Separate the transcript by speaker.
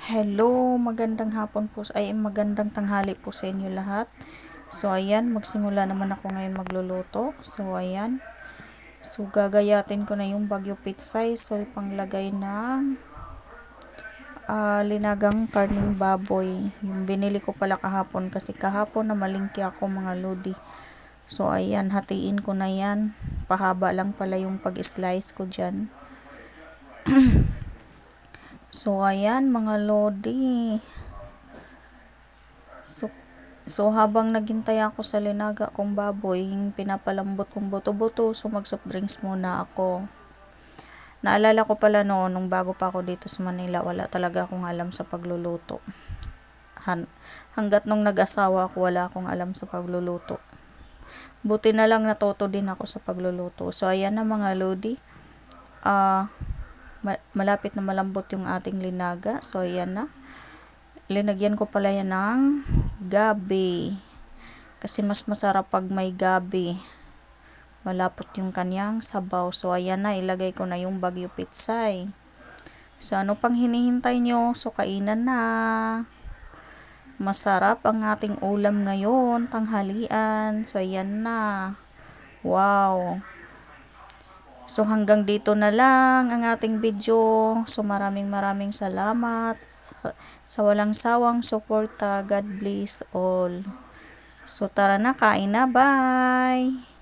Speaker 1: Hello, magandang hapon po ay magandang tanghali po sa inyo lahat. So ayan, magsimula naman ako ngayon magluluto. So ayan. So gagayatin ko na yung Baguio Pitsay. So ipanglagay ng linagang karning baboy. Yung binili ko pala kahapon kasi kahapon na malingki ako mga lodi. So ayan, hatiin ko na yan. Pahaba lang pala yung pag-slice ko dyan. So ayan mga lodi. So habang naghintay ako sa linaga kong baboy, yung pinapalambot kong buto-buto, so mag-soft drinks muna ako. Naalala ko pala noon, nung bago pa ako dito sa Manila, wala talaga akong alam sa pagluluto. Hanggat nung nag-asawa ako, wala akong alam sa pagluluto. Buti na lang natuto din ako sa pagluluto. So ayan na mga lodi. Malapit na malambot yung ating linaga. So ayan na. Linagyan ko pala yan ng gabi. Kasi mas masarap pag may gabi. Malapot yung kanyang sabaw. So ayan na, ilagay ko na yung Baguio Pitsay. So ano pang hinihintay nyo? So kainan na. Masarap ang ating ulam ngayon, tanghalian. So ayan na. Wow. So hanggang dito na lang ang ating video. So maraming salamat sa walang sawang suporta. God bless all. So tara na, kain na. Bye!